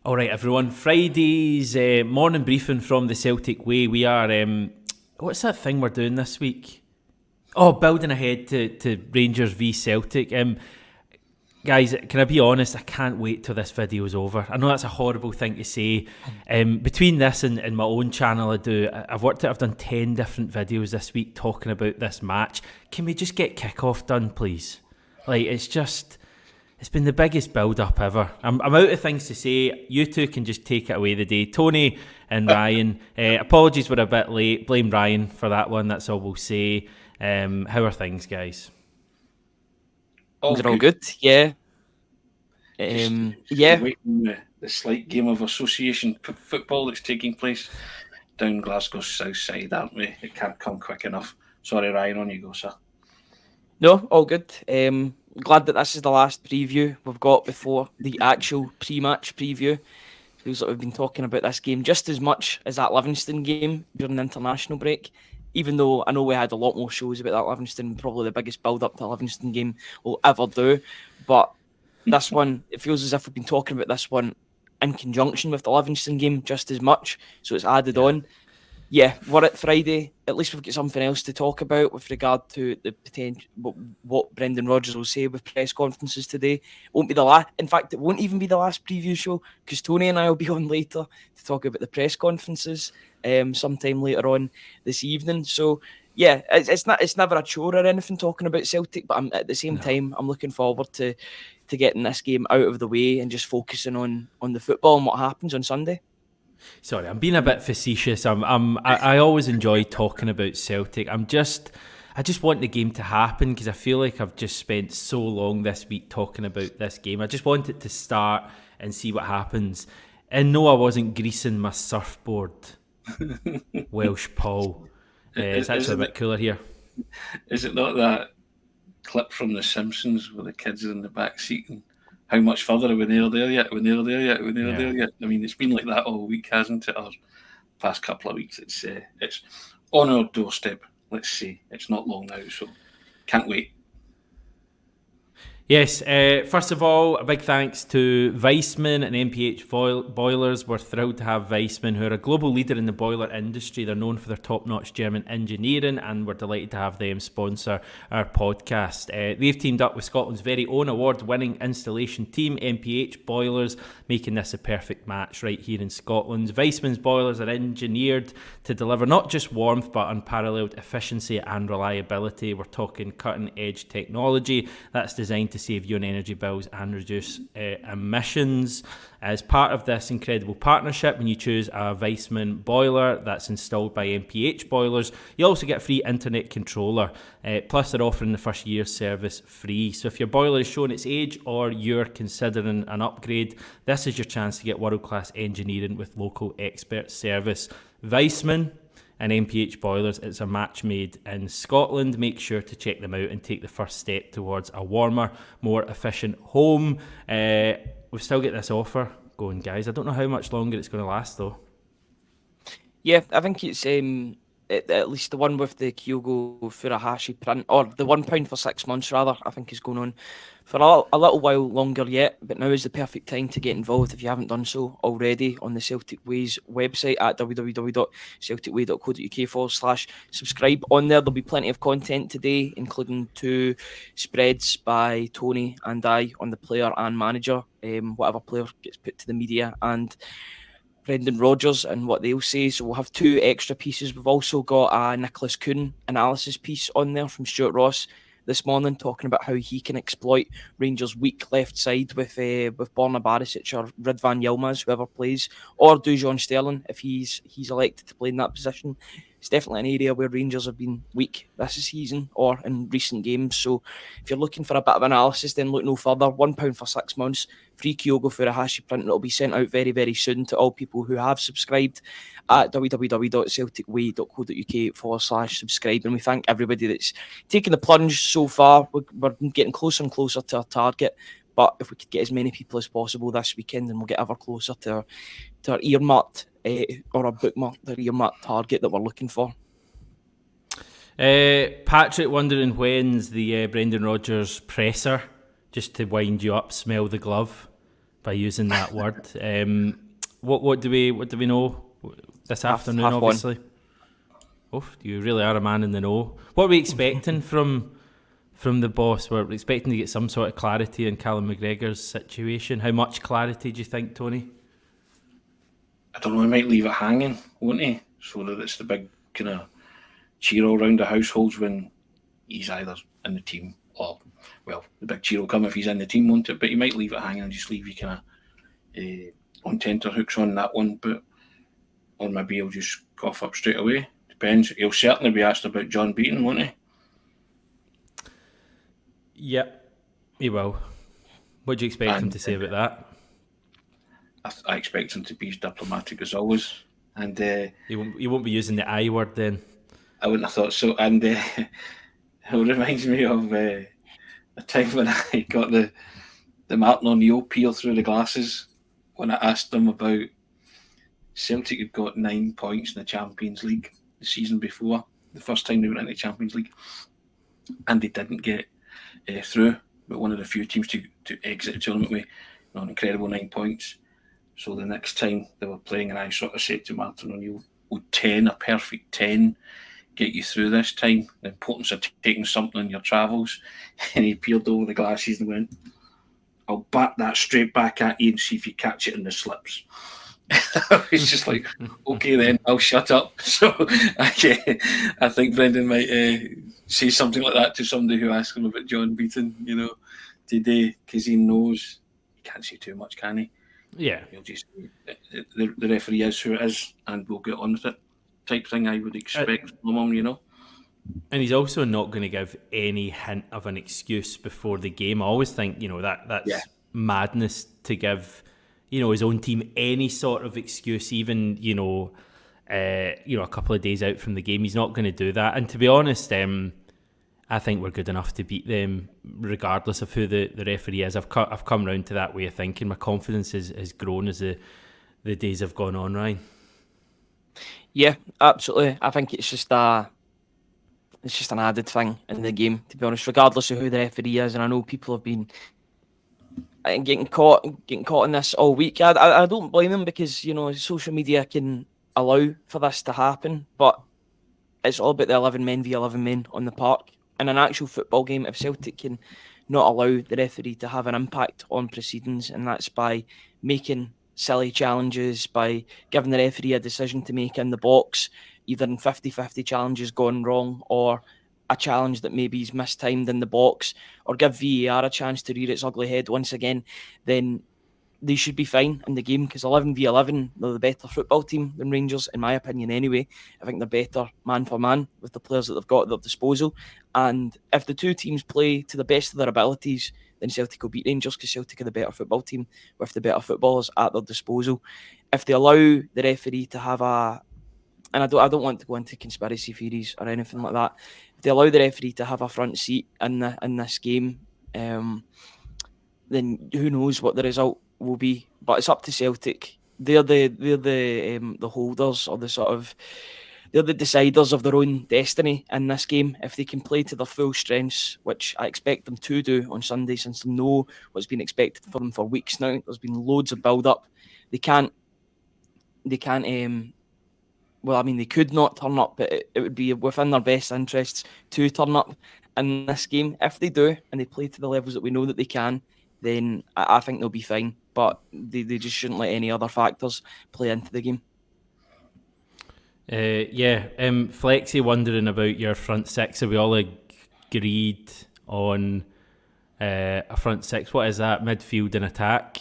All right, everyone. Friday's morning briefing from the Celtic Way. We are, what's that thing we're doing this week? Oh, building ahead to Rangers v Celtic. Guys, can I be honest? I can't wait till this video's over. I know that's a horrible thing to say. Between this and my own channel, I've done 10 different videos this week talking about this match. Can we just get kickoff done, please? It's been the biggest build-up ever. I'm out of things to say. You two can just take it away the day. Tony and Ryan, apologies we're a bit late. Blame Ryan for that one, that's all we'll say. How are things, guys? Things are all good, yeah. The slight game of association football that's taking place down Glasgow's south side, aren't we? It can't come quick enough. Sorry, Ryan, on you go, sir. No, all good. Glad that this is the last preview we've got before the actual pre-match preview. Feels like we've been talking about this game just as much as that Livingston game during the international break. Even though I know we had a lot more shows about that Livingston, probably the biggest build-up to a Livingston game we'll ever do. But this one, it feels as if we've been talking about this one in conjunction with the Livingston game just as much. So it's added on. Yeah, we're at Friday. At least we've got something else to talk about with regard to the potential, what Brendan Rodgers will say with press conferences today. It won't be the last. In fact, it won't even be the last preview show because Tony and I will be on later to talk about the press conferences sometime later on this evening. So yeah, it's never a chore or anything talking about Celtic, but at the same time, I'm looking forward to getting this game out of the way and just focusing on the football and what happens on Sunday. Sorry, I'm being a bit facetious. I always enjoy talking about Celtic. I just want the game to happen because I feel like I've just spent so long this week talking about this game. I just want it to start and see what happens. And no, I wasn't greasing my surfboard. Welsh Paul. It's actually a bit cooler here. Is it not that clip from The Simpsons where the kids are in the back seat and how much further are we near there yet? We're near there yet? We're near there yet? I mean, it's been like that all week, hasn't it? Or past couple of weeks. It's on our doorstep. Let's see. It's not long now, so can't wait. Yes, first of all, a big thanks to Weissman and MPH Boilers. We're thrilled to have Weissman, who are a global leader in the boiler industry. They're known for their top-notch German engineering, and we're delighted to have them sponsor our podcast. They've teamed up with Scotland's very own award-winning installation team, MPH Boilers, making this a perfect match right here in Scotland. Weissman's boilers are engineered to deliver not just warmth, but unparalleled efficiency and reliability. We're talking cutting-edge technology that's designed to save you on energy bills and reduce emissions. As part of this incredible partnership, when you choose a Weissman boiler that's installed by MPH Boilers, you also get a free internet controller. Plus, they're offering the first year's service free. So if your boiler is showing its age or you're considering an upgrade, this is your chance to get world-class engineering with local expert service. Weissman and MPH Boilers, it's a match made in Scotland. Make sure to check them out and take the first step towards a warmer, more efficient home. We've still got this offer going, guys. I don't know how much longer it's going to last, though. Yeah, I think it's at least the one with the Kyogo Furuhashi print, or the £1 for 6 months rather, I think is going on for a little while longer yet, but now is the perfect time to get involved if you haven't done so already on the Celtic Ways website at www.celticway.co.uk/subscribe. On there, there'll be plenty of content today, including 2 spreads by Tony and I on the player and manager, whatever player gets put to the media, and Brendan Rodgers and what they'll say. So we'll have 2 extra pieces. We've also got a Nicholas Kuhn analysis piece on there from Stuart Ross this morning, talking about how he can exploit Rangers' weak left side with Borna Barisic or Ridvan Yilmaz, whoever plays, or Dujon Sterling if he's elected to play in that position. It's definitely an area where Rangers have been weak this season or in recent games. So if you're looking for a bit of analysis, then look no further. £1 for 6 months, free Kyogo Furuhashi print. It'll be sent out very, very soon to all people who have subscribed at www.celticway.co.uk/subscribe. And we thank everybody that's taken the plunge so far. We're getting closer and closer to our target. But if we could get as many people as possible this weekend, then we'll get ever closer to our earmarked or a bookmarked or earmarked target that we're looking for. Patrick wondering when's the Brendan Rodgers presser, just to wind you up, smell the glove. by using that word. What do we know this afternoon? half obviously. Oh, you really are a man in the know. What are we expecting from the boss? We're expecting to get some sort of clarity in Callum McGregor's situation. How much clarity do you think, Tony? I don't know, he might leave it hanging, won't he? So that it's the big kind of cheer all round the households when he's either in the team or, well, the big cheer will come if he's in the team, won't it? But he might leave it hanging and just leave you kind of on tenterhooks on that one. But or maybe he'll just cough up straight away. Depends. He'll certainly be asked about John Beaton, won't he? Yep, he will. What do you expect him to say about that? I expect him to be as diplomatic as always. And he won't be using the I word then. I wouldn't have thought so. And it reminds me of a time when I got the Martin O'Neill peel through the glasses when I asked them about Celtic had got 9 points in the Champions League the season before, the first time they went into the Champions League, and they didn't get through, but one of the few teams to exit the tournament with an incredible 9 points. So the next time they were playing, and I sort of said to Martin O'Neill, would a perfect 10 get you through this time? The importance of taking something on your travels. And he peeled over the glasses and went, I'll bat that straight back at you and see if you catch it in the slips. I was just like, okay then, I'll shut up. So I think Brendan might say something like that to somebody who asks him about John Beaton, today, because he knows he can't say too much, can he? Yeah. He'll just the referee is who it is, and we'll get on with it. Type thing I would expect from him, And he's also not going to give any hint of an excuse before the game. I always think, that's madness to give, his own team any sort of excuse, even, a couple of days out from the game. He's not going to do that. And to be honest, I think we're good enough to beat them regardless of who the referee is. I've come round to that way of thinking. My confidence has grown as the days have gone on, Ryan. Yeah, absolutely. I think it's just an added thing in the game, to be honest, regardless of who the referee is. And I know people have been getting caught in this all week. I don't blame them because, social media can allow for this to happen, but it's all about the 11 men v 11 men on the park. In an actual football game, if Celtic can not allow the referee to have an impact on proceedings, and that's by making silly challenges, by giving the referee a decision to make in the box, either in 50-50 challenges gone wrong or a challenge that maybe is mistimed in the box, or give VAR a chance to rear its ugly head once again, then they should be fine in the game, because 11 v 11, they're the better football team than Rangers, in my opinion anyway. I think they're better man for man with the players that they've got at their disposal. And if the two teams play to the best of their abilities, then Celtic will beat Rangers, because Celtic are the better football team with the better footballers at their disposal. If they allow the referee to have and I don't want to go into conspiracy theories or anything like that, if they allow the referee to have a front seat in this game, then who knows what the result will be. But it's up to Celtic. They're the holders, or they're the deciders of their own destiny in this game. If they can play to their full strengths, which I expect them to do on Sunday, since they know what's been expected for them for weeks now. There's been loads of build up. They can't well, I mean, they could not turn up, but it would be within their best interests to turn up in this game. If they do, and they play to the levels that we know that they can, then I think they'll be fine. But they just shouldn't let any other factors play into the game. Flexi wondering about your front six. Are we all agreed on a front six? What is that? Midfield and attack?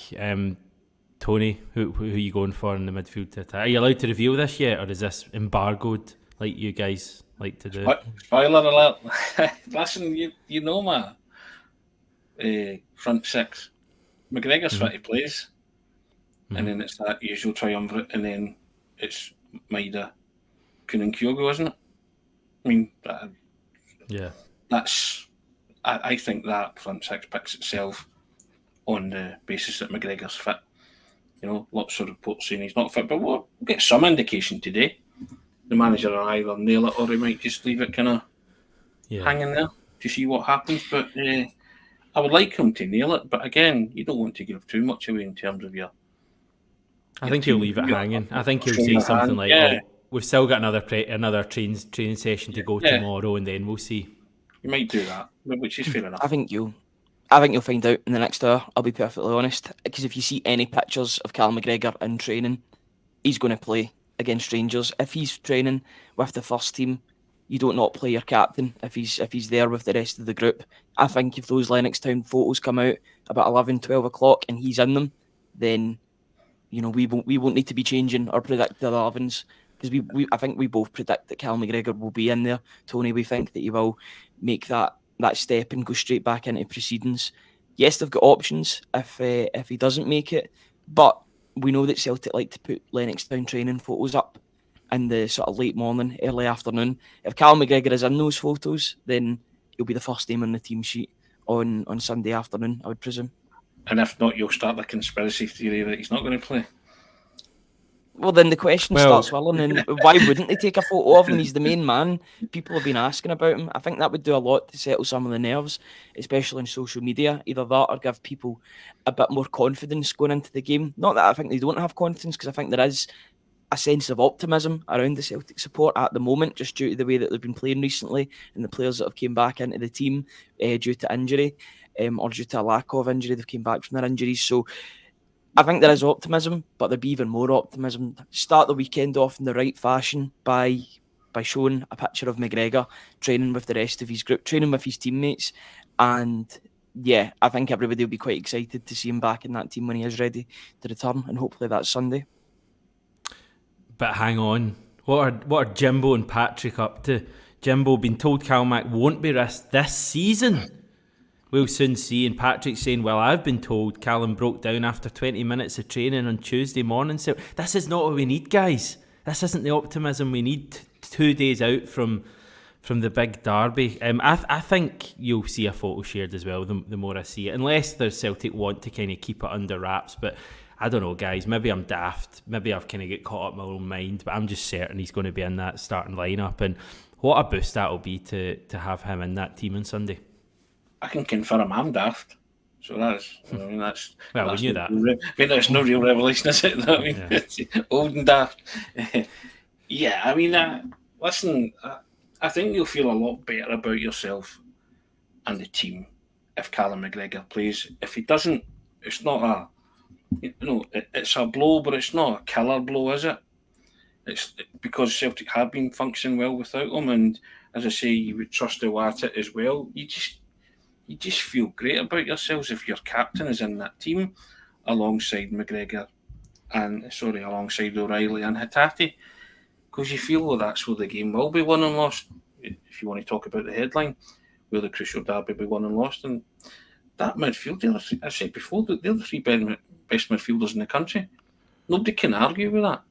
Tony, who are you going for in the midfield to attack? Are you allowed to reveal this yet, or is this embargoed like you guys like to do? Spoiler alert. Listen, you know my front six. McGregor's fit, he plays. And then it's that usual triumvirate, and then it's Maida, Kuhn and Kyogo, isn't it? I mean, that's... I think that front six picks itself on the basis that McGregor's fit. Lots of reports saying he's not fit, but we'll get some indication today. The manager will either nail it, or he might just leave it kind of hanging there to see what happens. But I would like him to nail it, but again, you don't want to give too much away in terms of your. I think he'll leave it hanging. I think he'll say your something hand. like, Yeah. "Oh, we've still got another training session to go tomorrow, and then we'll see." You might do that, which is fair enough. I think you'll find out in the next hour. I'll be perfectly honest, because if you see any pictures of Callum McGregor in training, he's going to play against Rangers. If he's training with the first team, you don't not play your captain if he's there with the rest of the group. I think if those Lennox Town photos come out about 11, 12 o'clock and he's in them, then we won't need to be changing our predicted 11s, because I think we both predict that Callum McGregor will be in there. Tony, we think that he will make that step and go straight back into proceedings. Yes, they've got options if he doesn't make it, but we know that Celtic like to put Lennox Town training photos up in the sort of late morning, early afternoon. If Callum McGregor is in those photos, then he'll be the first name on the team sheet on Sunday afternoon, I would presume. And if not, you'll start the conspiracy theory that he's not going to play. Well, then the question starts swirling, and why wouldn't they take a photo of him? He's the main man. People have been asking about him. I think that would do a lot to settle some of the nerves, especially on social media. Either that or give people a bit more confidence going into the game. Not that I think they don't have confidence, because I think there is a sense of optimism around the Celtic support at the moment, just due to the way that they've been playing recently and the players that have came back into the team due to injury or due to a lack of injury. They've came back from their injuries. So I think there is optimism, but there'd be even more optimism. Start the weekend off in the right fashion by showing a picture of McGregor training with the rest of his group, training with his teammates. And yeah, I think everybody will be quite excited to see him back in that team when he is ready to return, and hopefully that's Sunday. But hang on, what are Jimbo and Patrick up to? Jimbo been told Cal Mac won't be risked this season. We'll soon see. And Patrick saying, well, I've been told Callum broke down after 20 minutes of training on Tuesday morning. So this is not what we need, guys. This isn't the optimism we need 2 days out from the big derby. I think you'll see a photo shared as well the more I see it, unless the Celtic want to kind of keep it under wraps. But I don't know, guys. Maybe I'm daft. Maybe I've kind of get caught up in my own mind. But I'm just certain he's going to be in that starting lineup. And what a boost that will be to have him in that team on Sunday. I can confirm I'm daft. So that's, well, we knew that. That's no real revelation, is it? I mean, it's old and daft. Yeah, I mean, listen, I think you'll feel a lot better about yourself and the team if Callum McGregor plays. If he doesn't, it's not it's a blow, but it's not a killer blow, is it? It's because Celtic have been functioning well without him, and as I say, you would trust the Watt as well. You just feel great about yourselves if your captain is in that team alongside McGregor alongside O'Reilly and Hatate, because you feel that's where the game will be won and lost. If you want to talk about the headline, where the crucial derby will be won and lost, and that midfield, I said before, they're the three best midfielders in the country. Nobody can argue with that.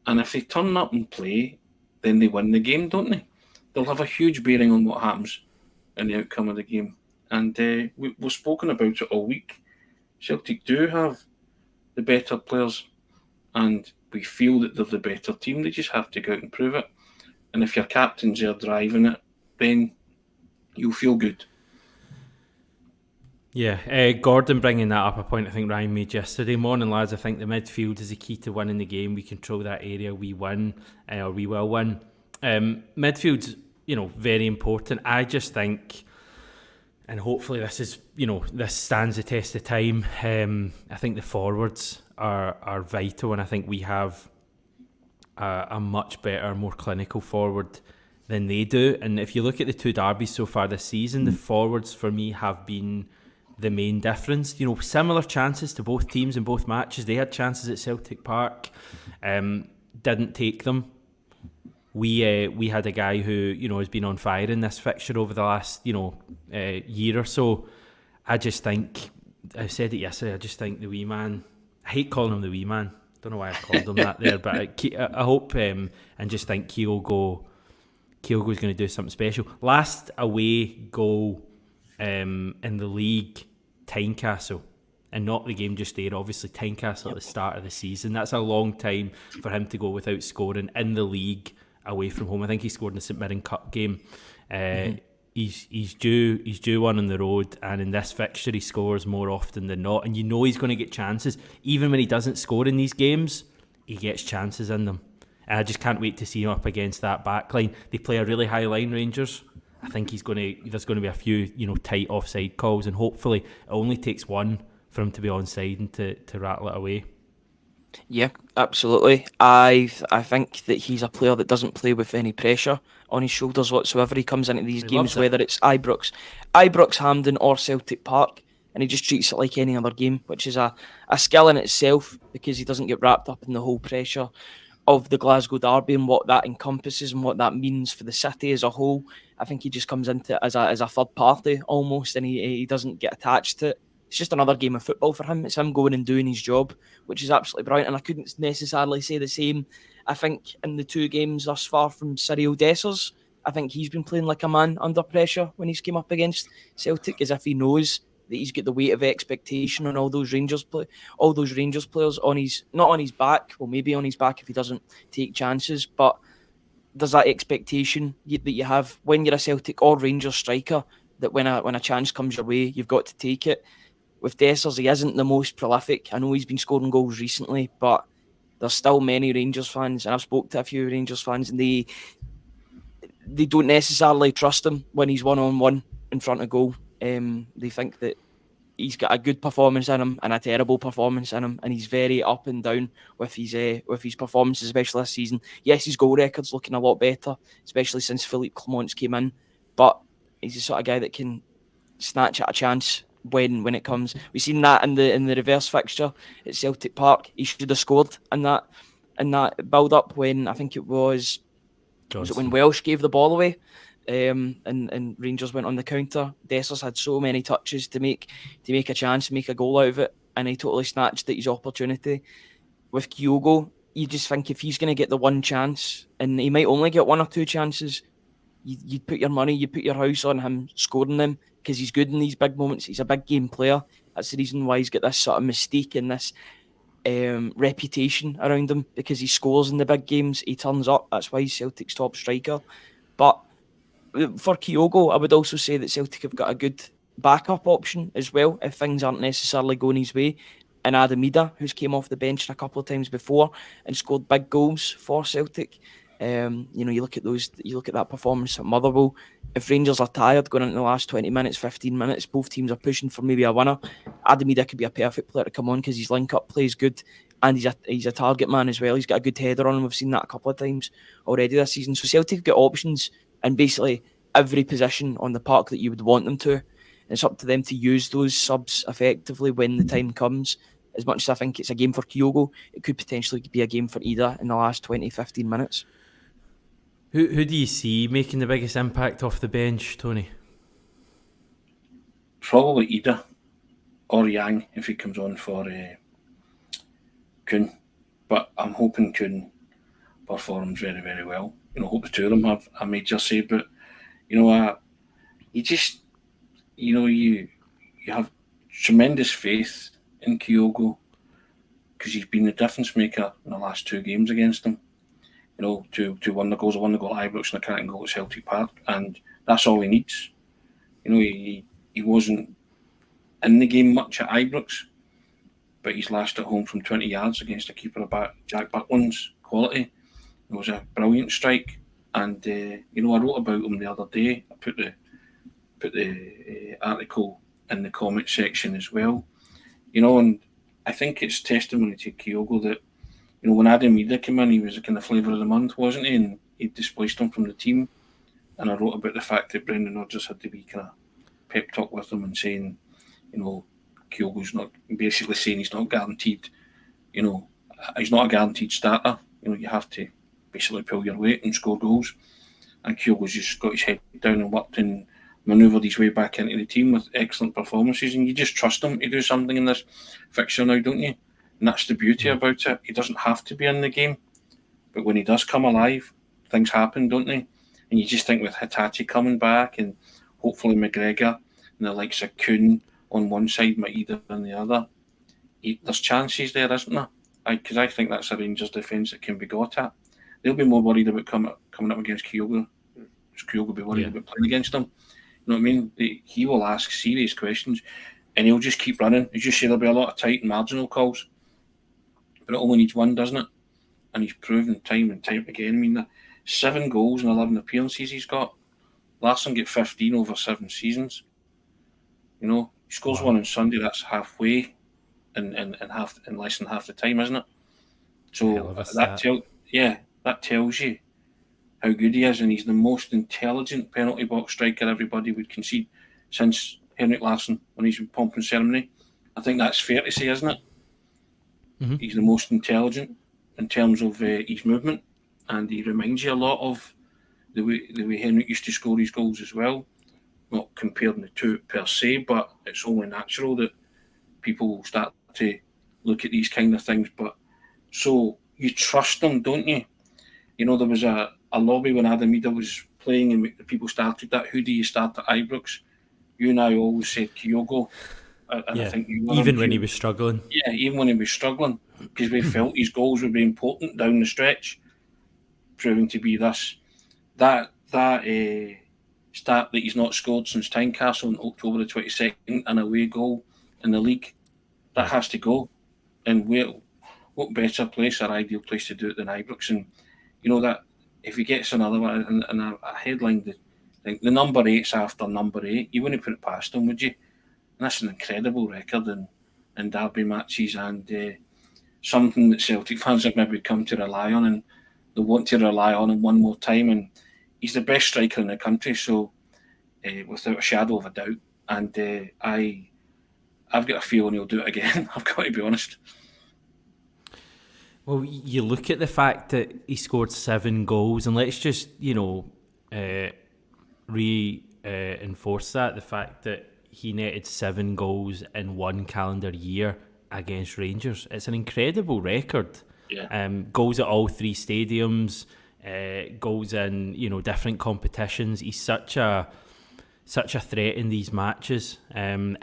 And if they turn up and play, then they win the game, don't they? They'll have a huge bearing on what happens in the outcome of the game. And we've spoken about it all week. Celtic do have the better players, and we feel that they're the better team. They just have to go out and prove it. And if your captain's there driving it, then you'll feel good. Yeah, Gordon bringing that up, a point I think Ryan made yesterday. Morning, lads. I think the midfield is the key to winning the game. We control that area, we win, or we will win. Midfield's, very important. I just think, and hopefully this is, this stands the test of time. I think the forwards are vital, and I think we have a much better, more clinical forward than they do. And if you look at the two derbies so far this season, the forwards for me have been the main difference. Similar chances to both teams in both matches. They had chances at Celtic Park, didn't take them. We had a guy who has been on fire in this fixture over the last year or so. I just think, I said it yesterday, I just think the wee man, I hate calling him the wee man, don't know why I called him that there, but I hope and just think Kyogo's going to do something special. Last away goal in the league, Tynecastle, and not the game just there, obviously Tynecastle at the start of the season. That's a long time for him to go without scoring in the league away from home. I think he scored in the St Mirren Cup game. he's due one on the road, and in this fixture he scores more often than not, and you know he's going to get chances. Even when he doesn't score in these games, he gets chances in them. And I just can't wait to see him up against that back line. They play a really high line, Rangers. I think there's going to be a few tight offside calls, and hopefully it only takes one for him to be onside and to rattle it away. Yeah, absolutely. I think that he's a player that doesn't play with any pressure on his shoulders whatsoever. He comes into these games, whether it's Ibrox, Hampden or Celtic Park, and he just treats it like any other game, which is a skill in itself, because he doesn't get wrapped up in the whole pressure of the Glasgow Derby and what that encompasses and what that means for the city as a whole. I think he just comes into it as a third party almost, and he doesn't get attached to it. It's just another game of football for him. It's him going and doing his job, which is absolutely brilliant. And I couldn't necessarily say the same, I think, in the 2 games thus far from Cyril Dessers. I think he's been playing like a man under pressure when he's came up against Celtic, as if he knows that he's got the weight of expectation on all those Rangers players on his, not on his back, well, maybe on his back if he doesn't take chances, but there's that expectation that you have when you're a Celtic or Rangers striker, that when a chance comes your way, you've got to take it. With Dessers, he isn't the most prolific. I know he's been scoring goals recently, but there's still many Rangers fans, and I've spoke to a few Rangers fans, and they don't necessarily trust him when he's one-on-one in front of goal. They think that he's got a good performance in him and a terrible performance in him, and he's very up and down with his performances, especially this season. Yes, his goal record's looking a lot better, especially since Philippe Clement's came in, but he's the sort of guy that can snatch at a chance when it comes. We've seen that in the reverse fixture at Celtic Park. He should have scored in that build up when I think it was it when Welsh gave the ball away, and Rangers went on the counter. Dessers had so many touches to make a chance, make a goal out of it, and he totally snatched at his opportunity. With Kyogo, you just think if he's going to get the one chance, and he might only get 1 or 2 chances, you'd put your money, you'd put your house on him scoring them, because he's good in these big moments. He's a big game player. That's the reason why he's got this sort of mystique and this reputation around him, because he scores in the big games. He turns up. That's why he's Celtic's top striker. But for Kyogo, I would also say that Celtic have got a good backup option as well if things aren't necessarily going his way. And Adam Idah, who's came off the bench a couple of times before and scored big goals for Celtic. You look at that performance at Motherwell. If Rangers are tired going into the last 20 minutes, 15 minutes, both teams are pushing for maybe a winner. Adam Idah could be a perfect player to come on because his link-up play is good, and he's a target man as well. He's got a good header on him. We've seen that a couple of times already this season. So Celtic have got options in basically every position on the park that you would want them to. And it's up to them to use those subs effectively when the time comes. As much as I think it's a game for Kyogo, it could potentially be a game for Idah in the last 20, 15 minutes. Who do you see making the biggest impact off the bench, Tony? Probably Idah or Yang if he comes on for Kuhn. But I'm hoping Kuhn performs very, very well. I hope the two of them have a major say. But you just you have tremendous faith in Kyogo because he's been the difference maker in the last 2 games against them. To win the goals. I won the goal at Ibrox and a cracking goal at Celtic Park, and that's all he needs. He wasn't in the game much at Ibrox, but he's lashed at home from 20 yards against a keeper about Jack Buckland's quality. It was a brilliant strike, and I wrote about him the other day. I put the article in the comment section as well. And I think it's testimony to Kyogo that. When Adam Idah came in, he was a kind of flavour of the month, wasn't he? And he displaced him from the team. And I wrote about the fact that Brendan Rodgers had to be kind of pep talk with him and saying, Kyogo's not, basically saying he's not guaranteed, he's not a guaranteed starter. You have to basically pull your weight and score goals. And Kyogo's just got his head down and worked and manoeuvred his way back into the team with excellent performances. And you just trust him to do something in this fixture now, don't you? And that's the beauty about it. He doesn't have to be in the game. But when he does come alive, things happen, don't they? And you just think with Hatate coming back and hopefully McGregor and the likes of Kuhn on one side, Maeda on the other, there's chances there, isn't there? Because I think that's a Rangers defence that can be got at. They'll be more worried about coming up against Kyogo. Kyogo will be worried about playing against them. You know what I mean? He will ask serious questions, and he'll just keep running. As you say, there'll be a lot of tight and marginal calls, but it only needs one, doesn't it? And he's proven time and time again. I mean, 7 goals and 11 appearances he's got. Larsson get 15 over 7 seasons. You know, he scores one on Sunday. That's halfway in less than half the time, isn't it? So that tells you how good he is, and he's the most intelligent penalty box striker everybody would concede since Henrik Larsson when he's in pomp and ceremony. I think that's fair to say, isn't it? Mm-hmm. He's the most intelligent in terms of his movement, and he reminds you a lot of the way Henrik used to score his goals as well. Not comparing the two per se, but it's only natural that people will start to look at these kind of things. But so you trust them, don't you? You know, there was a lobby when Adam Ida was playing and people started that. Who do you start at Ibrox? You and I always said Kyogo. And I think even when he was struggling. Yeah, even when he was struggling, because we felt his goals would be important down the stretch, proving to be this. That stat that he's not scored since Tynecastle on October the 22nd, an away goal in the league, that has to go. And what better place or ideal place to do it than Ibrox? And you know that if he gets another one and a headline, the number 8's after number 8, you wouldn't put it past him, would you? And that's an incredible record in derby matches, and something that Celtic fans have maybe come to rely on, and they want to rely on him one more time. And he's the best striker in the country, so without a shadow of a doubt. And I've got a feeling he'll do it again. I've got to be honest. Well, you look at the fact that he scored 7 goals, and let's just, reinforce that, the fact that he netted 7 goals in one calendar year against Rangers. It's an incredible record. Yeah. Goals at all 3 stadiums, goals in, different competitions. He's such a threat in these matches. And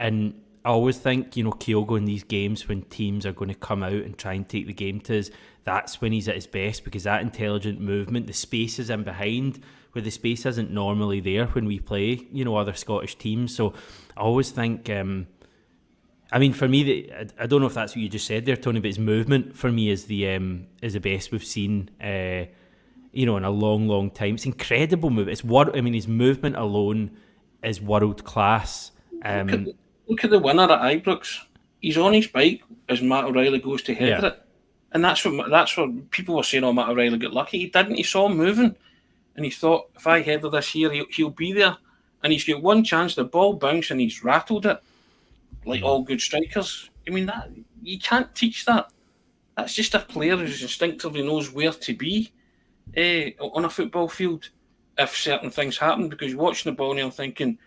I always think, Kyogo in these games, when teams are going to come out and try and take the game to us, that's when he's at his best, because that intelligent movement, the spaces in behind, where the space isn't normally there when we play, other Scottish teams. So I always think, for me, I don't know if that's what you just said there, Tony, but his movement for me is the best we've seen, in a long, long time. It's incredible movement. His movement alone is world class. Look at the winner at Ibrox. He's on his bike as Matt O'Reilly goes to header it, and that's what people were saying. Oh, Matt O'Reilly got lucky. He didn't. He saw him moving, and he thought, if I header this here, he'll be there. And he's got one chance. The ball bounced, and he's rattled it like all good strikers. That you can't teach that. That's just a player who instinctively knows where to be on a football field if certain things happen. Because you're watching the ball and you're thinking,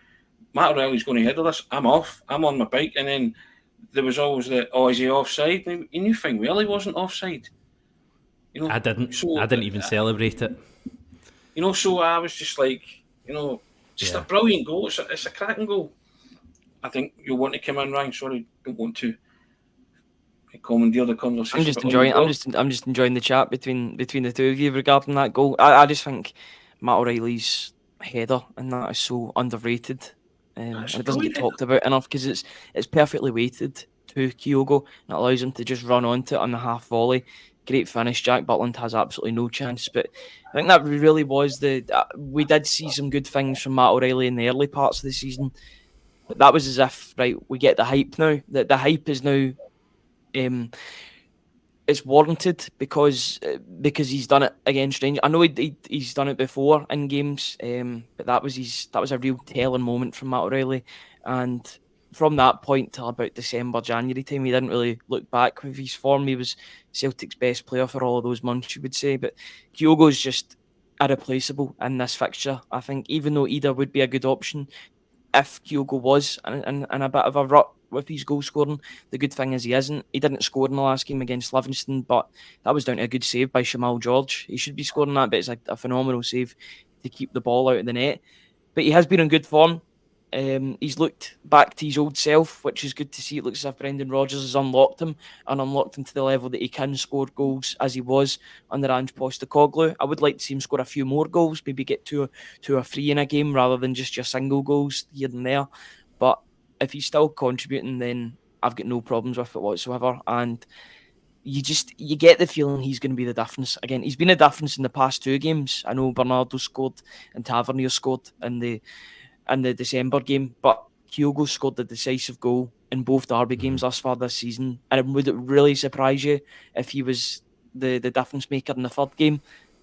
Matt O'Reilly's going to header this. I'm off. I'm on my bike. And then there was always is he offside? And he knew fine well he wasn't offside. I didn't even celebrate it. So I was just like, a brilliant goal. It's a cracking goal. I think you'll want to come in, Ryan. Sorry, don't want to commandeer the conversation. I'm just enjoying the chat between the two of you regarding that goal. I just think Matt O'Reilly's header and that is so underrated. And it doesn't get talked about enough because it's perfectly weighted to Kyogo and it allows him to just run onto it on the half volley. Great finish. Jack Butland has absolutely no chance, but I think that really was we did see some good things from Matt O'Reilly in the early parts of the season, but that was as if, right, we get the hype now. That the hype is now it's warranted because he's done it against Rangers. I know he's done it before in games, but that was a real telling moment from Matt O'Reilly, and from that point till about December, January time, he didn't really look back with his form. He was Celtic's best player for all of those months, you would say. But Kyogo's just irreplaceable in this fixture. I think even though Ida would be a good option, if Kyogo was in a bit of a rut with his goal scoring, the good thing is he isn't. He didn't score in the last game against Livingston, but that was down to a good save by Shamal George. He should be scoring that, but it's a phenomenal save to keep the ball out of the net. But he has been in good form. He's looked back to his old self, which is good to see. It looks as if Brendan Rodgers has unlocked him to the level that he can score goals as he was under Ange Postecoglou. I would like to see him score a few more goals, maybe get two or three in a game rather than just your single goals here and there. But if he's still contributing, then I've got no problems with it whatsoever. And you get the feeling he's going to be the difference. Again, he's been a difference in the past 2 games. I know Bernardo scored and Tavernier scored in the December game, but Kyogo scored the decisive goal in both derby games thus far this season. And would it really surprise you if he was the difference maker in the third game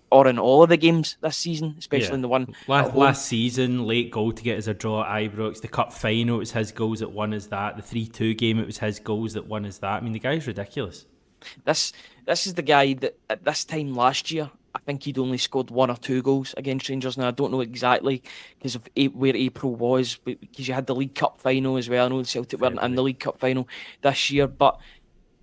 or in all of the games this season, especially in the one last season? Late goal to get us a draw at Ibrox. The cup final, it was his goals that won us that. The 3-2 game, it was his goals that won us that. I mean, the guy's ridiculous. This is the guy that at this time last year, I think he'd only scored 1 or 2 goals against Rangers. Now, I don't know exactly because of where April was, because you had the League Cup final as well. I know Celtic weren't in the League Cup final this year, but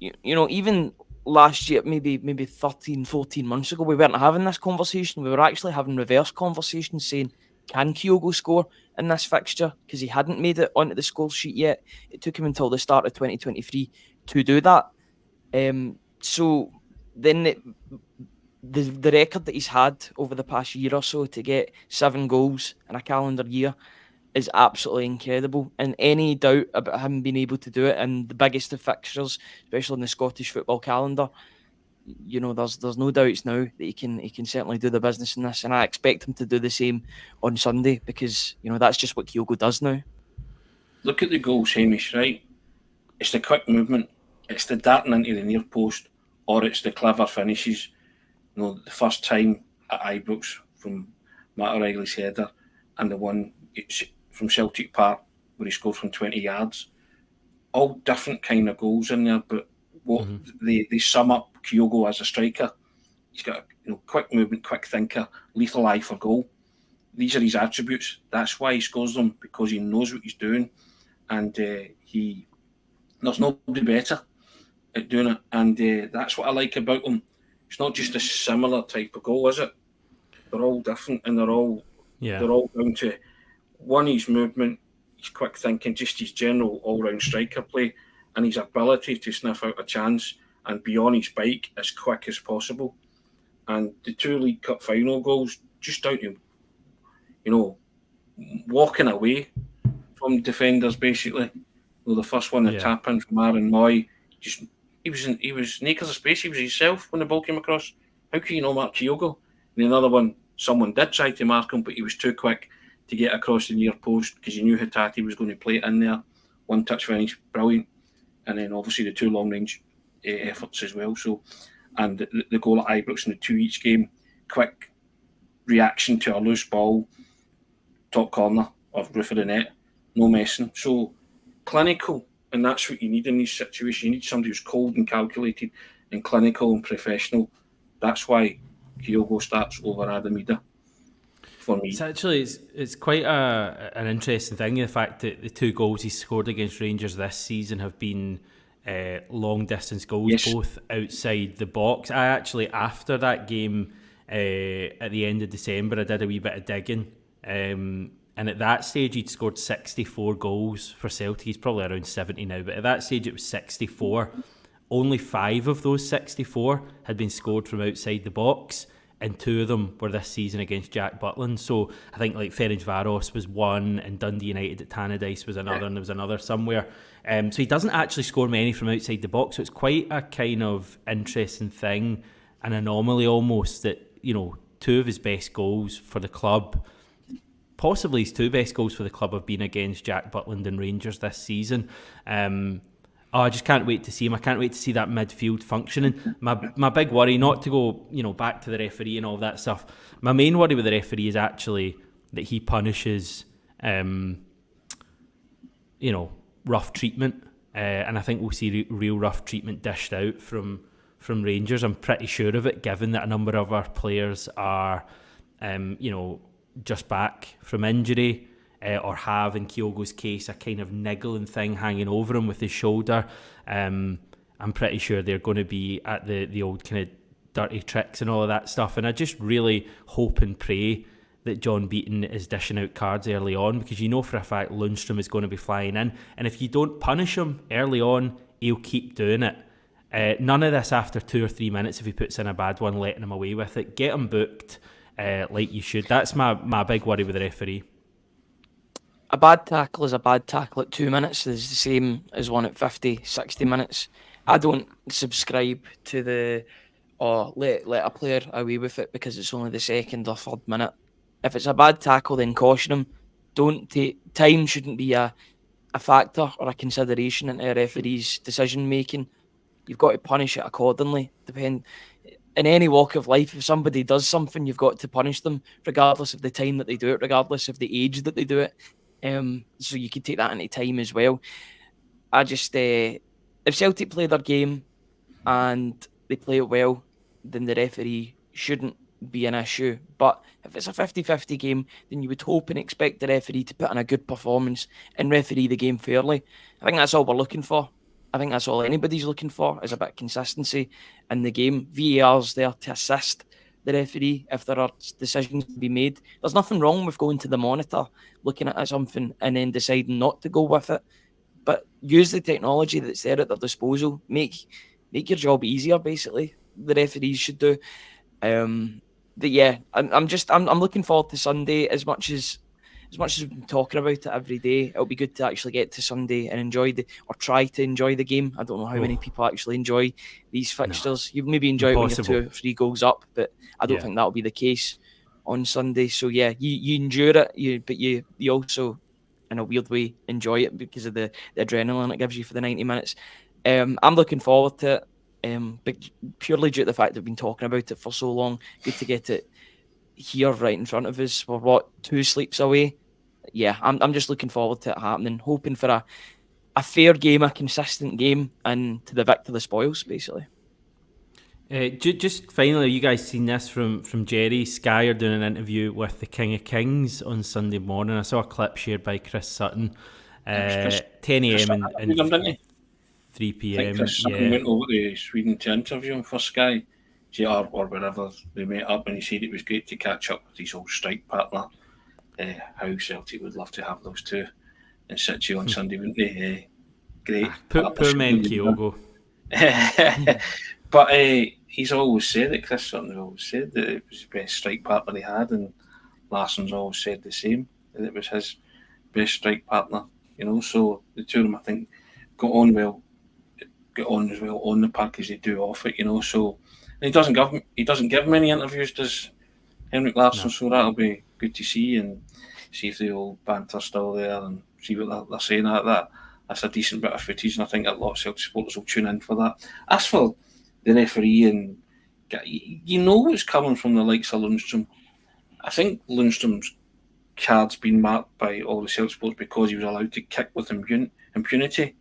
you know, even last year, maybe 13, 14 months ago, we weren't having this conversation. We were actually having reverse conversations saying, can Kyogo score in this fixture? Because he hadn't made it onto the score sheet yet. It took him until the start of 2023 to do that. So then the record that he's had over the past year or so to get 7 goals in a calendar year is absolutely incredible. And any doubt about him being able to do it in the biggest of fixtures, especially in the Scottish football calendar, you know, there's no doubts now that he can certainly do the business in this. And I expect him to do the same on Sunday because, you know, that's just what Kyogo does now. Look at the goals, Hamish, right? It's the quick movement. It's the darting into the near post, or it's the clever finishes. You know, the first time at Ibrox from Matt O'Reilly's header, and the one from Celtic Park where he scored from 20 yards. All different kind of goals in there, but what they sum up Kyogo as a striker. He's got quick movement, quick thinker, lethal eye for goal. These are his attributes. That's why he scores them, because he knows what he's doing, and there's nobody better at doing it, and that's what I like about him. It's not just a similar type of goal, is it? They're all different, and they're all down to one, his movement, his quick thinking, just his general all-round striker play, and his ability to sniff out a chance and be on his bike as quick as possible. And the 2 League Cup final goals, just down to walking away from defenders, basically. Well, the first one, the tap in from Aaron Moy, he was naked as a space. He was himself when the ball came across. How can you not mark Kyogo? And another one, someone did try to mark him, but he was too quick to get across the near post because he knew Hatate was going to play it in there. One touch finish, brilliant. And then obviously the 2 long range efforts as well. So, and the goal at Ibrox in the 2 each game, quick reaction to a loose ball, top corner or roof of the net, no messing. So clinical, and that's what you need in these situations. You need somebody who's cold and calculated and clinical and professional. That's why Kyogo starts over Adam Ida for me. It's quite an interesting thing, the fact that the 2 goals he scored against Rangers this season have been long distance goals, both outside the box. I actually, after that game at the end of December, I did a wee bit of digging. And at that stage, he'd scored 64 goals for Celtic. He's probably around 70 now, but at that stage, it was 64. Only 5 of those 64 had been scored from outside the box, and 2 of them were this season against Jack Butland. So I think like Ferencváros was one, and Dundee United at Tannadice was another, and there was another somewhere. So he doesn't actually score many from outside the box. So it's quite a kind of interesting thing, an anomaly almost, that 2 of his best goals for the club, possibly his 2 best goals for the club, have been against Jack Butland and Rangers this season. I just can't wait to see him. I can't wait to see that midfield functioning. My big worry, not to go back to the referee and all that stuff, my main worry with the referee is actually that he punishes rough treatment, and I think we'll see real rough treatment dished out from Rangers. I'm pretty sure of it, given that a number of our players are just back from injury, or have, in Kyogo's case, a kind of niggling thing hanging over him with his shoulder. I'm pretty sure they're going to be at the old kind of dirty tricks and all of that stuff. And I just really hope and pray that John Beaton is dishing out cards early on, because you know for a fact Lundstrom is going to be flying in, and if you don't punish him early on, he'll keep doing it. None of this after 2 or 3 minutes if he puts in a bad one, letting him away with it. Get him booked like you should. That's my big worry with the referee. A bad tackle is a bad tackle at 2 minutes. It's the same as one at 50, 60 minutes. I don't subscribe to the let a player away with it because it's only the second or third minute. If it's a bad tackle, then caution him. Don't take time. Shouldn't be a factor or a consideration into a referee's decision making. You've got to punish it accordingly. In any walk of life, if somebody does something, you've got to punish them, regardless of the time that they do it, regardless of the age that they do it. So you could take that into time as well. I just if Celtic play their game and they play it well, then the referee shouldn't be an issue. But if it's a 50-50 game, then you would hope and expect the referee to put in a good performance and referee the game fairly. I think that's all we're looking for. I think that's all anybody's looking for, is a bit of consistency in the game. VAR's there to assist the referee if there are decisions to be made. There's nothing wrong with going to the monitor, looking at something and then deciding not to go with it. But use the technology that's there at their disposal. Make your job easier, basically. The referees should do. But yeah, I'm looking forward to Sunday as much as we've been talking about it every day. It'll be good to actually get to Sunday and try to enjoy the game. I don't know how many people actually enjoy these fixtures. You maybe enjoy it when you're 2 or 3 goals up, but I don't think that'll be the case on Sunday. So yeah, you endure it, but you also, in a weird way, enjoy it because of the adrenaline it gives you for the 90 minutes. I'm looking forward to it. But purely due to the fact that we've been talking about it for so long, good to get it here right in front of us. We're 2 sleeps away. Yeah, I'm just looking forward to it happening, hoping for a fair game, a consistent game, and to the victor the spoils, basically. Just finally, you guys seen this from Jerry Skyer doing an interview with the King of Kings on Sunday morning. I saw a clip shared by Chris Sutton. 10 a.m. and 3 p.m. Chris Sutton went over to Sweden to interview him for Sky, GR or wherever they met up, and he said it was great to catch up with his old strike partner. How Celtic would love to have those two in situ on Sunday, wouldn't they? Great. Poor man Kyogo. But he's always said it, Chris Sutton's always said that it was the best strike partner he had, and Larsson's always said the same, that it was his best strike partner, so the two of them, I think, got on as well on the park as they do off it, so and he doesn't give many interviews, does Henrik Larsson, so that'll be good to see, and see if the old banter's still there and see what they're saying at that. That's a decent bit of footage, and I think a lot of Celtic supporters will tune in for that. As for the referee, and you know what's coming from the likes of Lundstrom. I think Lundstrom's card's been marked by all the Celtic supporters because he was allowed to kick with impunity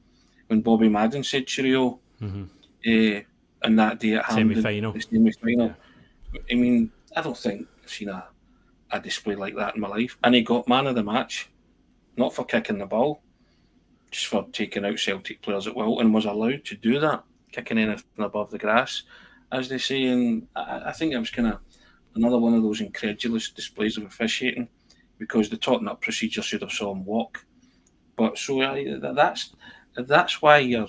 when Bobby Madden said cheerio on that day at semi-final. Yeah. I mean, I don't think I've seen a display like that in my life. And he got man of the match, not for kicking the ball, just for taking out Celtic players at will, and was allowed to do that, kicking anything above the grass, as they say. And I think it was kind of another one of those incredulous displays of officiating, because the totting up procedure should have saw him walk. But so that's why you're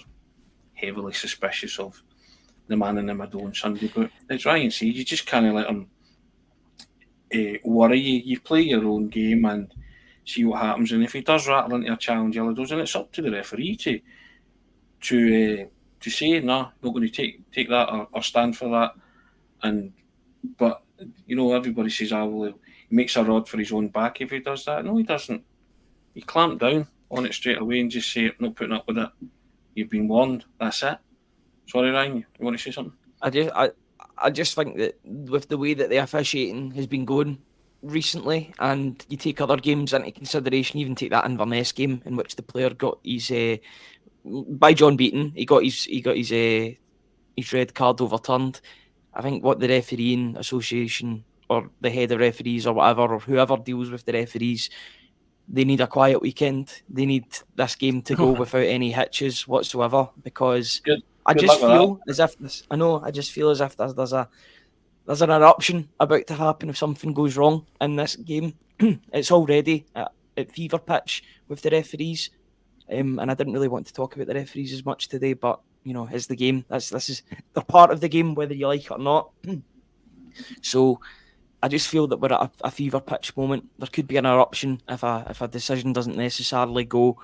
heavily suspicious of the man in the middle on Sunday. But as Ryan said, you just can't let him worry you. You play your own game and see what happens. And if he does rattle into a challenge, yellow does, and it's up to the referee to say no, not going to take that or stand for that. But everybody says, well, he makes a rod for his own back if he does that. No, he doesn't. He clamped down on it straight away and just say, not putting up with it. You've been warned. That's it. Sorry, Ryan, you want to say something? I just think that with the way that the officiating has been going recently, and you take other games into consideration, even take that Inverness game in which the player got his by John Beaton, he got his red card overturned. I think what the refereeing association or the head of referees or whatever, or whoever deals with the referees, they need a quiet weekend. They need this game to go without any hitches whatsoever, because I just feel as if there's there's an eruption about to happen if something goes wrong in this game. It's already at fever pitch with the referees, and I didn't really want to talk about the referees as much today, but it's the game. They're part of the game, whether you like it or not. So I just feel that we're at a fever pitch moment. There could be an eruption if a decision doesn't necessarily go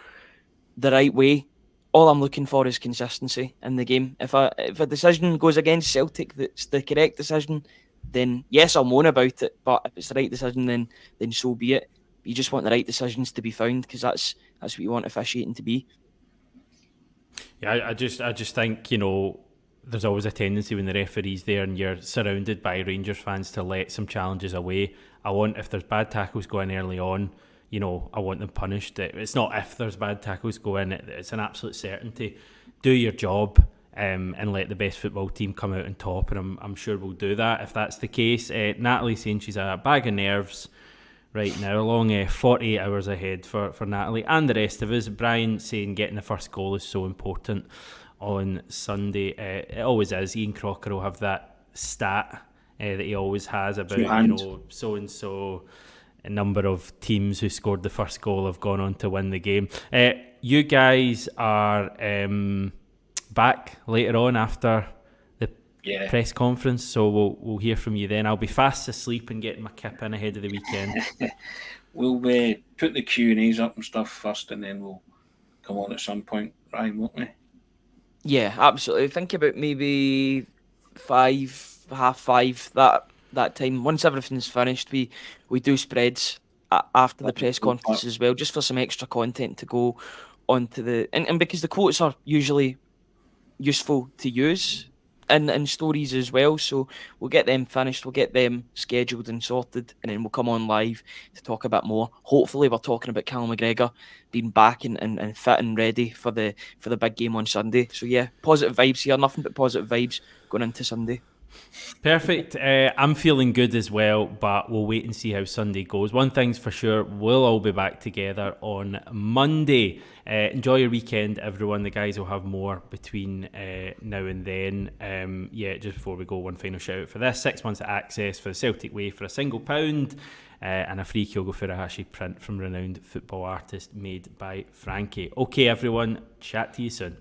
the right way. All I'm looking for is consistency in the game. If a decision goes against Celtic that's the correct decision, then yes, I'll moan about it. But if it's the right decision, then so be it. You just want the right decisions to be found, because that's what you want officiating to be. Yeah, I just think, there's always a tendency when the referee's there and you're surrounded by Rangers fans to let some challenges away. If there's bad tackles going early on, I want them punished. It's not if there's bad tackles go in, it's an absolute certainty. Do your job and let the best football team come out on top, and I'm sure we'll do that if that's the case. Natalie saying she's a bag of nerves right now, a long 48 hours ahead for Natalie and the rest of us. Brian saying getting the first goal is so important on Sunday. It always is. Ian Crocker will have that stat that he always has about so and so a number of teams who scored the first goal have gone on to win the game. You guys are back later on after the press conference, so we'll hear from you then. I'll be fast asleep and getting my kip in ahead of the weekend. We'll put the Q&As up and stuff first, and then we'll come on at some point, Ryan, won't we? Yeah, absolutely. Think about maybe 5:30 that time. Once everything's finished, we do spreads after the press conference as well, just for some extra content to go onto and because the quotes are usually useful to use in stories as well, so we'll get them finished, we'll get them scheduled and sorted, and then we'll come on live to talk a bit more. Hopefully we're talking about Callum McGregor being back and fit and ready for the big game on Sunday. So yeah, positive vibes here, nothing but positive vibes going into Sunday. Perfect. I'm feeling good as well, but we'll wait and see how Sunday goes. One thing's for sure, we'll all be back together on Monday. Enjoy your weekend, everyone. The guys will have more between now and then. Just before we go, one final shout out for this: 6 months of access for the Celtic Way for £1, and a free Kyogo Furuhashi print from renowned football artist made by Frankie. Okay, everyone, chat to you soon.